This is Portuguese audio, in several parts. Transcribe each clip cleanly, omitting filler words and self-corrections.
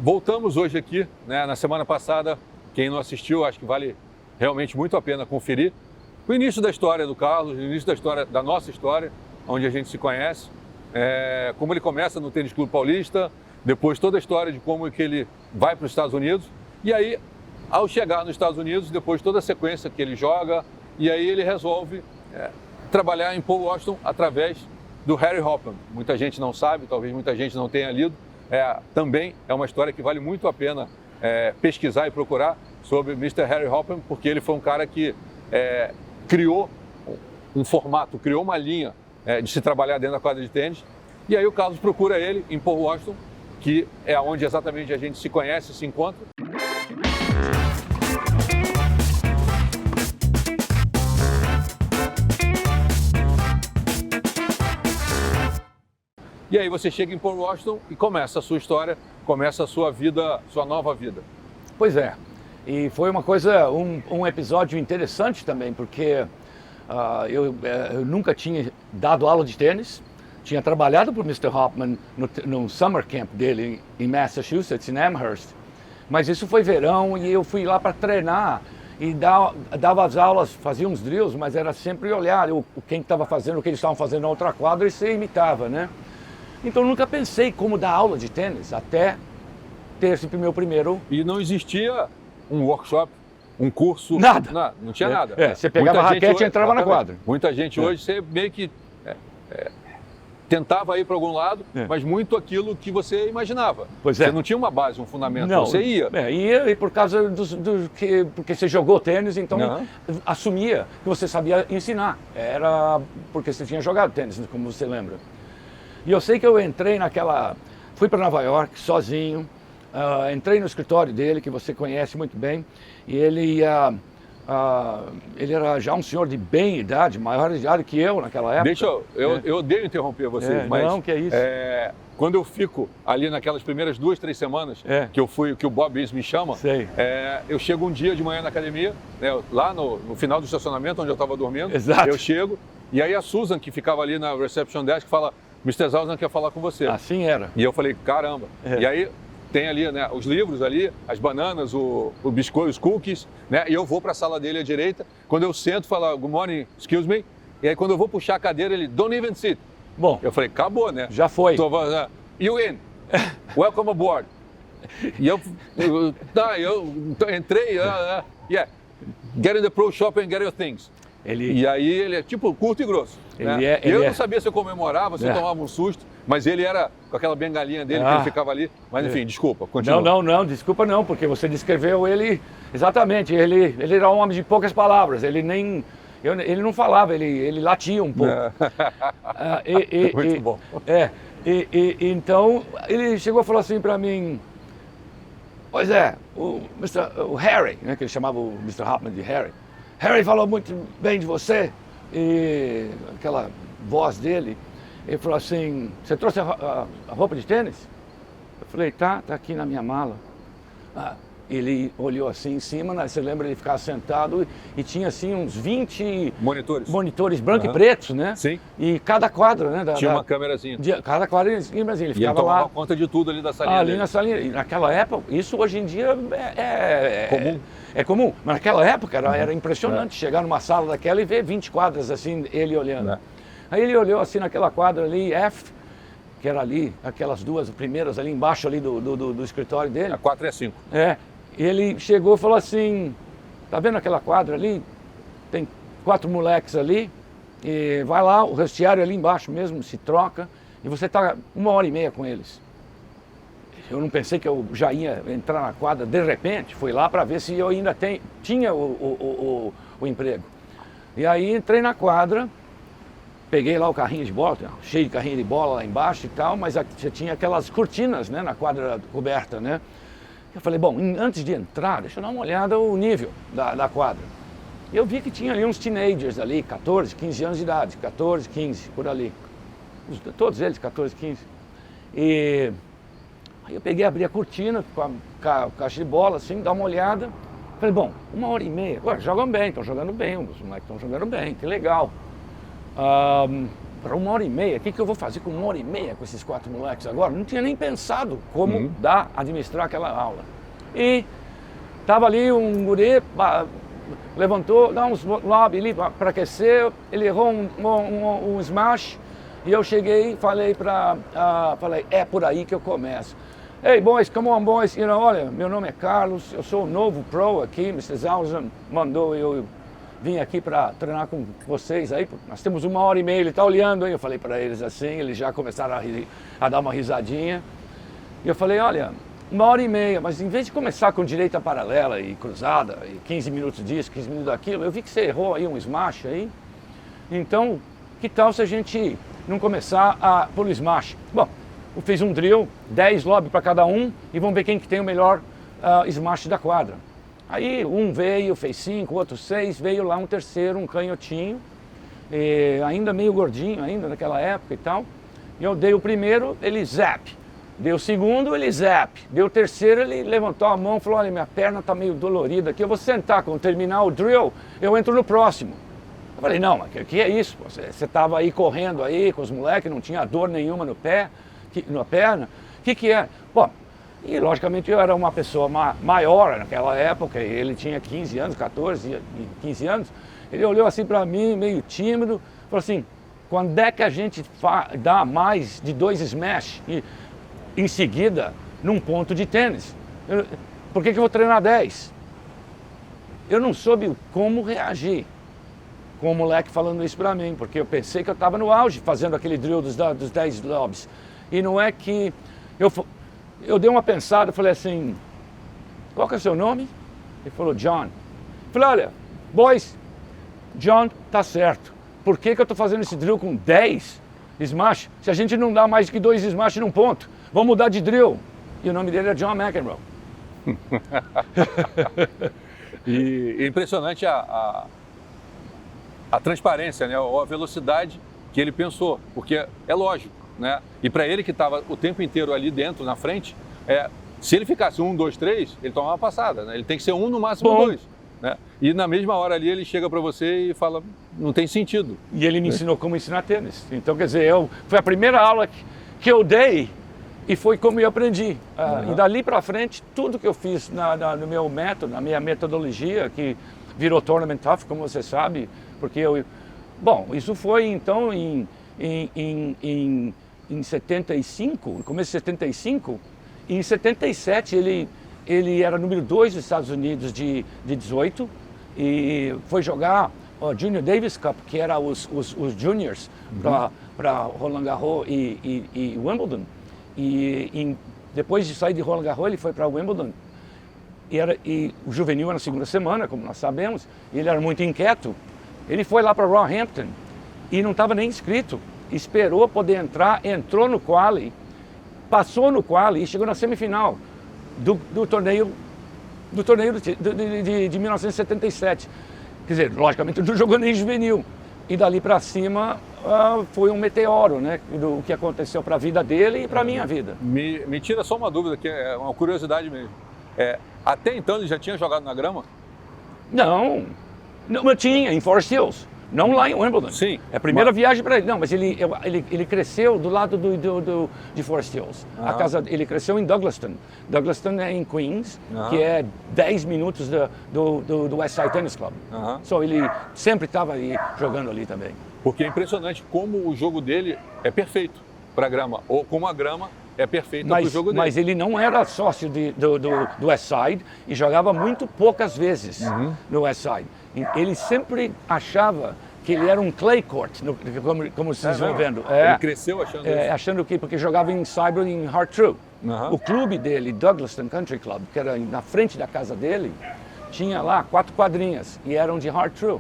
Voltamos hoje aqui, né, na semana passada, quem não assistiu, acho que vale realmente muito a pena conferir, o início da história do Carlos, o início da história, da nossa história, onde a gente se conhece, como ele começa no Tênis Clube Paulista, depois toda a história de como que ele vai para os Estados Unidos, e aí, ao chegar nos Estados Unidos, depois toda a sequência que ele joga, e aí ele resolve trabalhar em Paul Washington através do Harry Hopman. Muita gente não sabe, talvez muita gente não tenha lido, também é uma história que vale muito a pena pesquisar e procurar sobre Mr. Harry Hopman, porque ele foi um cara que criou um formato, criou uma linha de se trabalhar dentro da quadra de tênis. E aí o Carlos procura ele em Paul Washington, que é onde exatamente a gente se conhece, se encontra. E aí você chega em Paul Washington e começa a sua história, começa a sua vida, sua nova vida. Pois é, e foi uma coisa, um episódio interessante também, porque eu nunca tinha dado aula de tênis, tinha trabalhado por Mr. Hopman no summer camp dele em Massachusetts, em Amherst, mas isso foi verão e eu fui lá para treinar e dava as aulas, fazia uns drills, mas era sempre olhar quem estava fazendo, o que eles estavam fazendo na outra quadra e você imitava, né? Então eu nunca pensei como dar aula de tênis até ter esse meu primeiro... E não existia um workshop, um curso... Nada. Não tinha nada. Você pegava a raquete e entrava na quadra. Muita gente hoje, você meio que tentava ir para algum lado, mas muito aquilo que você imaginava. Você não tinha uma base, um fundamento, não, você ia. Ia e por causa porque você jogou tênis, então assumia que você sabia ensinar. Era porque você tinha jogado tênis, como você lembra. E eu sei que eu entrei fui para Nova York sozinho, entrei no escritório dele, que você conhece muito bem, e ele era já um senhor de bem idade, maior idade que eu naquela época. Eu odeio interromper vocês, mas não, que é isso. Quando eu fico ali naquelas primeiras 2, 3 semanas que o Bob Rees me chama, eu chego um dia de manhã na academia, lá no final do estacionamento onde eu estava dormindo. Exato. Eu chego, e aí a Susan, que ficava ali na reception desk, fala: Mr. Zausman quer falar com você. Assim era. E eu falei: caramba. E aí tem ali, né, os livros ali, as bananas, o biscoito, os cookies, né? E eu vou para a sala dele à direita. Quando eu sento, fala: good morning, excuse me. E aí quando eu vou puxar a cadeira, ele: don't even sit. Bom. Eu falei: acabou, né? Já foi. You in. Welcome aboard. E eu entrei, yeah. Get in the pro shop and get your things. E aí ele é tipo curto e grosso. Eu não sabia se eu comemorava, se eu tomava um susto, mas ele era com aquela bengalinha dele, que ele ficava ali. Mas enfim, desculpa, continua. Não, desculpa não, porque você descreveu ele exatamente. Ele era um homem de poucas palavras, ele não falava, ele latia um pouco. Muito bom. Então ele chegou e falou assim para mim: pois o Harry, né, que ele chamava o Mr. Hopman de Harry falou muito bem de você. E aquela voz dele, ele falou assim: você trouxe a roupa de tênis? Eu falei: tá aqui na minha mala. Ele olhou assim em cima, né? Você lembra, ele ficava sentado e tinha assim uns 20 monitores brancos e pretos, né? Sim. E cada quadra, né? Tinha uma câmerazinha. Cada quadra, ele ficava e ele tomava conta de tudo ali da salinha ali dele. na salinha. E naquela época, isso hoje em dia comum. É comum, mas naquela época era impressionante chegar numa sala daquela e ver 20 quadras assim, ele olhando. Aí ele olhou assim naquela quadra ali, F, que era ali, aquelas duas primeiras ali embaixo ali do escritório dele. A 4 e a 5. Ele chegou e falou assim: tá vendo aquela quadra ali? Tem 4 moleques ali, e vai lá, o vestiário ali embaixo mesmo, se troca, e você tá 1h30 com eles. Eu não pensei que eu já ia entrar na quadra de repente, fui lá para ver se eu ainda tinha o emprego. E aí entrei na quadra, peguei lá o carrinho de bola, cheio de carrinho de bola lá embaixo e tal, mas você tinha aquelas cortinas, né, na quadra coberta, né? Eu falei: bom, antes de entrar, deixa eu dar uma olhada no nível da quadra. E eu vi que tinha ali uns teenagers ali, 14, 15 anos de idade, 14, 15, por ali. Todos eles, 14, 15. E aí eu peguei, abri a cortina com a caixa de bola, assim, dá uma olhada. Falei: bom, 1h30. Ué, jogam bem, estão jogando bem, os moleques estão jogando bem, que legal. para 1h30, o que eu vou fazer com 1h30 com esses 4 moleques agora? Não tinha nem pensado como administrar aquela aula. E estava ali um guri, levantou, dá uns lobby ali para aquecer, ele errou um smash, e eu cheguei e falei, é por aí que eu começo. Hey boys, come on boys, olha, meu nome é Carlos, eu sou o novo pro aqui, Mr. Zausen mandou eu vir aqui para treinar com vocês aí, nós temos 1h30, ele está olhando aí, eu falei para eles assim, eles já começaram a dar uma risadinha, e eu falei, olha, 1h30, mas em vez de começar com direita paralela e cruzada, e 15 minutos disso, 15 minutos daquilo, eu vi que você errou aí um smash aí, então, que tal se a gente não começar pelo smash? Bom, eu fiz um drill, 10 lobby para cada um, e vamos ver quem que tem o melhor smash da quadra. Aí um veio, fez 5, outro 6, veio lá um terceiro, um canhotinho, ainda meio gordinho, ainda naquela época e tal. E eu dei o primeiro, ele zap. Deu o segundo, ele zap. Deu o terceiro, ele levantou a mão e falou, olha, minha perna está meio dolorida aqui, eu vou sentar, quando terminar o drill, eu entro no próximo. Eu falei, não, mas que é isso? Você estava aí correndo aí com os moleques, não tinha dor nenhuma no pé, na perna, o que é? Bom, e logicamente eu era uma pessoa maior naquela época, ele tinha 15 anos, 14, 15 anos, ele olhou assim para mim, meio tímido, falou assim, quando é que a gente dá mais de 2 smash e em seguida num ponto de tênis? Por que eu vou treinar 10? Eu não soube como reagir com o moleque falando isso para mim, porque eu pensei que eu estava no auge fazendo aquele drill dos 10 lobbies. E não é que... Eu dei uma pensada, falei assim, qual que é o seu nome? Ele falou, John. Eu falei, olha, boys, John tá certo. Por que eu estou fazendo esse drill com 10 smash, se a gente não dá mais que 2 smash num ponto? Vamos mudar de drill. E o nome dele é John McEnroe. E é impressionante a transparência, né? Ou a velocidade que ele pensou, porque é lógico, né? E para ele que estava o tempo inteiro ali dentro, na frente, se ele ficasse 1, 2, 3, ele tomava uma passada, né? Ele tem que ser 1, no máximo 2, né? E na mesma hora ali ele chega para você e fala, não tem sentido. E ele me ensinou como ensinar tênis. Então, quer dizer, foi a primeira aula que eu dei e foi como eu aprendi. E dali para frente, tudo que eu fiz no meu método, na minha metodologia, que virou Tournament Tough, como você sabe, porque bom, isso foi então em 75, no começo de 75, e em 77 ele era número 2 dos Estados Unidos de 18 e foi jogar o Junior Davis Cup, que era os juniors, para Roland Garros e Wimbledon. E depois de sair de Roland Garros, ele foi para Wimbledon. E o juvenil era na segunda semana, como nós sabemos, e ele era muito inquieto. Ele foi lá para Roehampton e não estava nem inscrito. Esperou poder entrar, entrou no quali, passou no quali e chegou na semifinal do torneio de 1977. Quer dizer, logicamente não jogou nem juvenil. E dali para cima foi um meteoro, né? Do que aconteceu para a vida dele e para a minha vida. Me tira só uma dúvida, que é uma curiosidade mesmo. Até então ele já tinha jogado na grama? Não, eu tinha, em Forest Hills. Não lá em Wimbledon. Sim. É a primeira viagem para ele. Não, mas ele cresceu do lado de Forest Hills. A casa, ele cresceu em Douglaston. Douglaston é em Queens, que é 10 minutos do West Side Tennis Club. So ele sempre estava aí jogando ali também. Porque é impressionante como o jogo dele é perfeito para a grama, ou como a grama é perfeita para o jogo dele. Mas ele não era sócio do West Side e jogava muito poucas vezes no West Side. Ele sempre achava que ele era um clay court, como vocês vão vendo. Ele cresceu achando isso? Achando que, porque jogava em Cyber e em Hartrue. O clube dele, Douglaston Country Club, que era na frente da casa dele, tinha lá 4 quadrinhas e eram de Hartrue.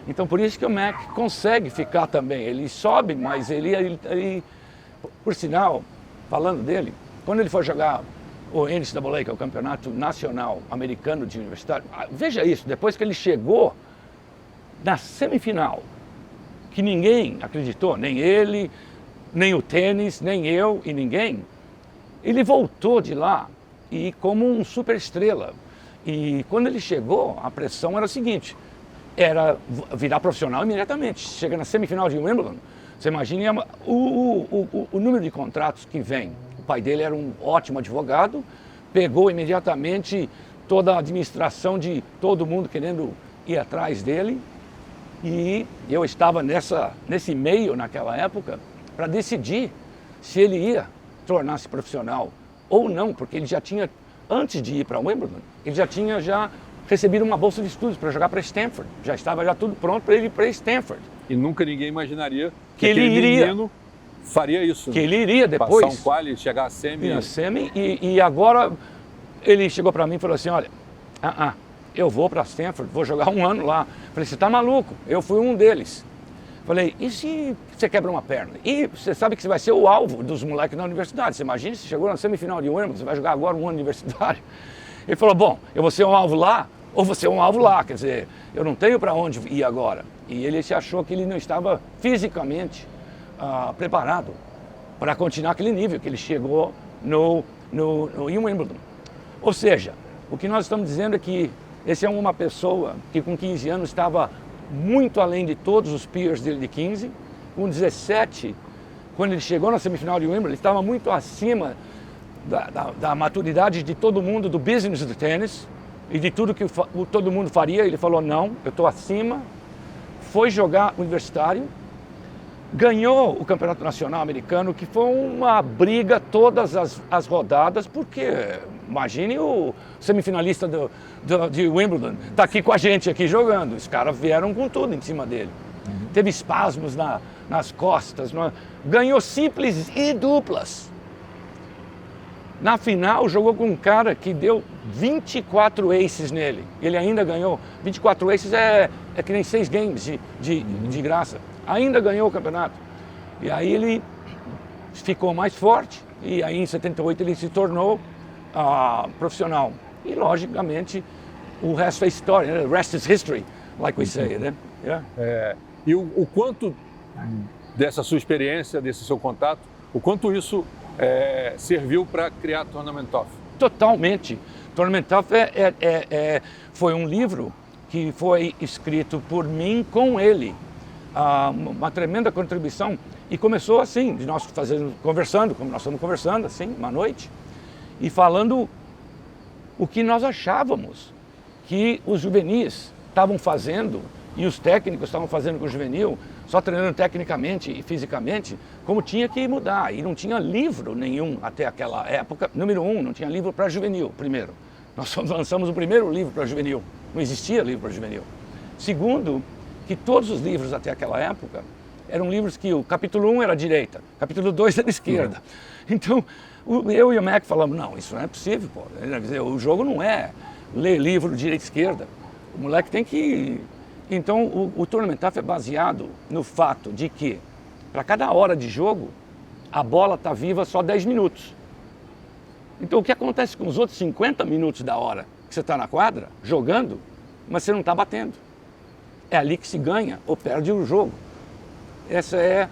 Então por isso que o Mac consegue ficar também. Ele sobe, mas ele por sinal, falando dele, quando ele foi jogar o NCAA, que é o Campeonato Nacional Americano de Universidade, veja isso, depois que ele chegou na semifinal, que ninguém acreditou, nem ele, nem o tênis, nem eu e ninguém, ele voltou de lá e como um super estrela. E quando ele chegou, a pressão era a seguinte, era virar profissional imediatamente. Chega na semifinal de Wimbledon, Você imagina o número de contratos que vem. O pai dele era um ótimo advogado, pegou imediatamente toda a administração de todo mundo querendo ir atrás dele. E eu estava nesse meio naquela época para decidir se ele ia tornar-se profissional ou não, porque ele já tinha, antes de ir para Wimbledon, ele já tinha recebido uma bolsa de estudos para jogar para Stanford. Já estava tudo pronto para ele ir para Stanford. E nunca ninguém imaginaria que ele iria, menino faria isso. Que ele iria depois passar um quali, chegar a semi. E agora ele chegou para mim e falou assim, olha, eu vou para Stanford, vou jogar um ano lá. Falei, você está maluco? Eu fui um deles. Falei, e se você quebra uma perna? E você sabe que você vai ser o alvo dos moleques da universidade. Você imagina se chegou na semifinal de Wimbledon, você vai jogar agora um ano universitário. Ele falou, bom, eu vou ser um alvo lá ou vou ser um alvo lá. Quer dizer, eu não tenho para onde ir agora. E ele se achou que ele não estava fisicamente preparado para continuar aquele nível que ele chegou em Wimbledon. Ou seja, o que nós estamos dizendo é que esse é uma pessoa que com 15 anos estava muito além de todos os peers dele de 15. Com 17, quando ele chegou na semifinal de Wimbledon, ele estava muito acima da maturidade de todo mundo, do business do tênis e de tudo que todo mundo faria. Ele falou, não, eu estou acima. Foi jogar universitário, ganhou o Campeonato Nacional Americano, que foi uma briga todas as rodadas, porque imagine o semifinalista de Wimbledon, está aqui com a gente aqui jogando, os caras vieram com tudo em cima dele. Teve espasmos nas costas, ganhou simples e duplas. Na final jogou com um cara que deu 24 aces nele, ele ainda ganhou. 24 aces é que nem 6 games de graça. Ainda ganhou o campeonato. E aí ele ficou mais forte. E aí em 78 ele se tornou profissional. E logicamente o resto é história, né? The rest is history, like we say, né? Yeah. E o quanto dessa sua experiência, desse seu contato, o quanto isso serviu para criar Tournament Off? Totalmente. Tournament Off foi um livro que foi escrito por mim com ele. Uma tremenda contribuição. E começou assim, de nós conversando, como nós estamos conversando, assim, uma noite, e falando o que nós achávamos que os juvenis estavam fazendo e os técnicos estavam fazendo com o juvenil, só treinando tecnicamente e fisicamente, como tinha que mudar. E não tinha livro nenhum até aquela época. Número 1, não tinha livro para juvenil, primeiro. Nós lançamos o primeiro livro para juvenil. Não existia livro para juvenil. Segundo, que todos os livros até aquela época eram livros que o capítulo 1 era à direita, capítulo 2 era à esquerda. Então, eu e o Mac falamos, não, isso não é possível, pô. Quer dizer, o jogo não é ler livro direita e esquerda. O moleque tem que... Então, o Tournament Off é baseado no fato de que, para cada hora de jogo, a bola está viva só 10 minutos. Então, o que acontece com os outros 50 minutos da hora que você está na quadra, jogando, mas você não está batendo? É ali que se ganha ou perde o jogo. Essa é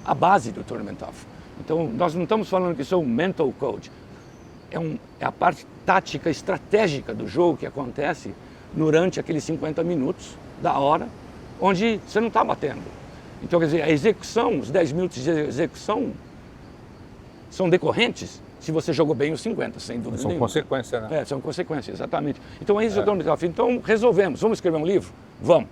a base do Tournament Off. Então, nós não estamos falando que sou um mental coach. É a parte tática, estratégica do jogo que acontece durante aqueles 50 minutos da hora, onde você não está batendo. Então, quer dizer, a execução, os 10 minutos de execução são decorrentes se você jogou bem os 50, sem dúvida nenhuma. São consequências, né? São consequências, exatamente. Então, é isso que eu estou me afim. Então, resolvemos. Vamos escrever um livro? Vamos.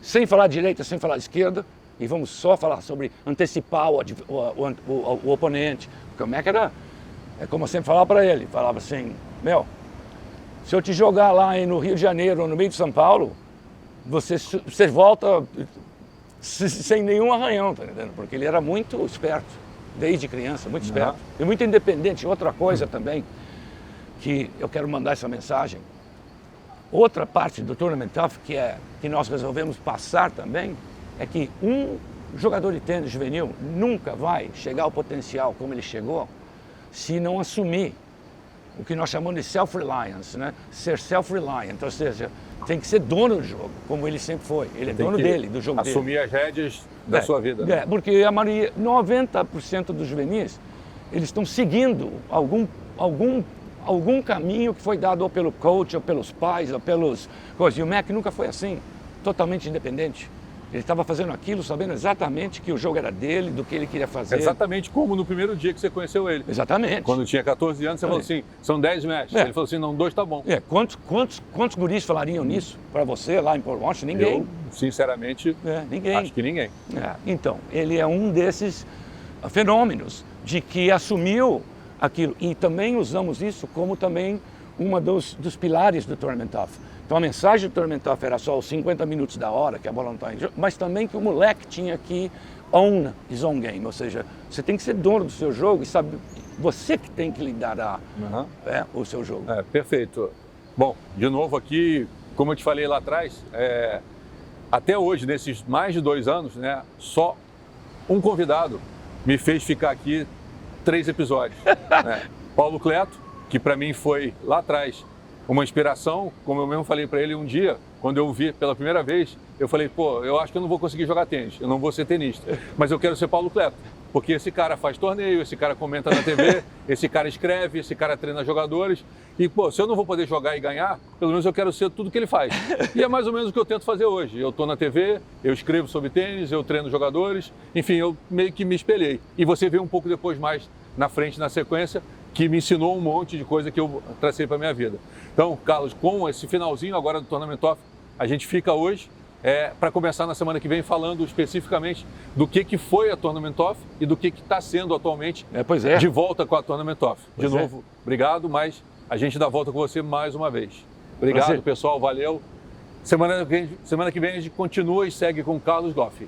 Sem falar de direita, sem falar de esquerda, e vamos só falar sobre antecipar o oponente. Porque o Mac é como eu sempre falava para ele, falava assim, se eu te jogar lá no Rio de Janeiro ou no meio de São Paulo, você volta sem nenhum arranhão, tá entendendo? Porque ele era muito esperto, desde criança, muito esperto. E muito independente. Outra coisa também, que eu quero mandar essa mensagem, outra parte do Tournament Off que nós resolvemos passar também, é que um jogador de tênis juvenil nunca vai chegar ao potencial como ele chegou se não assumir o que nós chamamos de self-reliance, né? Ser self-reliant, ou seja, tem que ser dono do jogo, como ele sempre foi. Ele é dono dele, do jogo dele. Assumir as rédeas da sua vida. Né? Porque a maioria, 90% dos juvenis, eles estão seguindo algum caminho que foi dado ou pelo coach, ou pelos pais, ou pelos coisas. E o Mac nunca foi assim, totalmente independente. Ele estava fazendo aquilo sabendo exatamente que o jogo era dele, do que ele queria fazer. Exatamente como no primeiro dia que você conheceu ele. Exatamente. Quando tinha 14 anos, você falou assim, são 10 matches. Ele falou assim, não, 2 tá bom. Quantos guris falariam nisso para você lá em Port Washington? Ninguém. Eu, sinceramente, ninguém. acho que ninguém. Então, ele é um desses fenômenos de que assumiu aquilo. E também usamos isso como também uma dos pilares do Tournament Off. Então a mensagem do Tournament Off era só os 50 minutos da hora, que a bola não está em jogo, mas também que o moleque tinha que own his own game, ou seja, você tem que ser dono do seu jogo e sabe, você que tem que liderar o seu jogo. Perfeito. Bom, de novo aqui, como eu te falei lá atrás, até hoje, nesses mais de 2 anos, né, só um convidado me fez ficar aqui 3 episódios. Né? Paulo Cleto, que para mim foi lá atrás uma inspiração, como eu mesmo falei para ele um dia, quando eu o vi pela primeira vez, eu falei, pô, eu acho que eu não vou conseguir jogar tênis, eu não vou ser tenista, mas eu quero ser Paulo Cleto, porque esse cara faz torneio, esse cara comenta na TV, esse cara escreve, esse cara treina jogadores, e pô, se eu não vou poder jogar e ganhar, pelo menos eu quero ser tudo que ele faz. E é mais ou menos o que eu tento fazer hoje. Eu estou na TV, eu escrevo sobre tênis, eu treino jogadores, enfim, eu meio que me espelhei. E você vê um pouco depois mais na frente, na sequência, que me ensinou um monte de coisa que eu tracei para a minha vida. Então, Carlos, com esse finalzinho agora do Tournament Off, a gente fica hoje para começar na semana que vem falando especificamente do que foi a Tournament Off e do que está sendo atualmente de volta com a Tournament Off. De novo, obrigado, mas a gente dá volta com você mais uma vez. Obrigado, pessoal, valeu. Semana que vem a gente continua e segue com o Carlos Goff.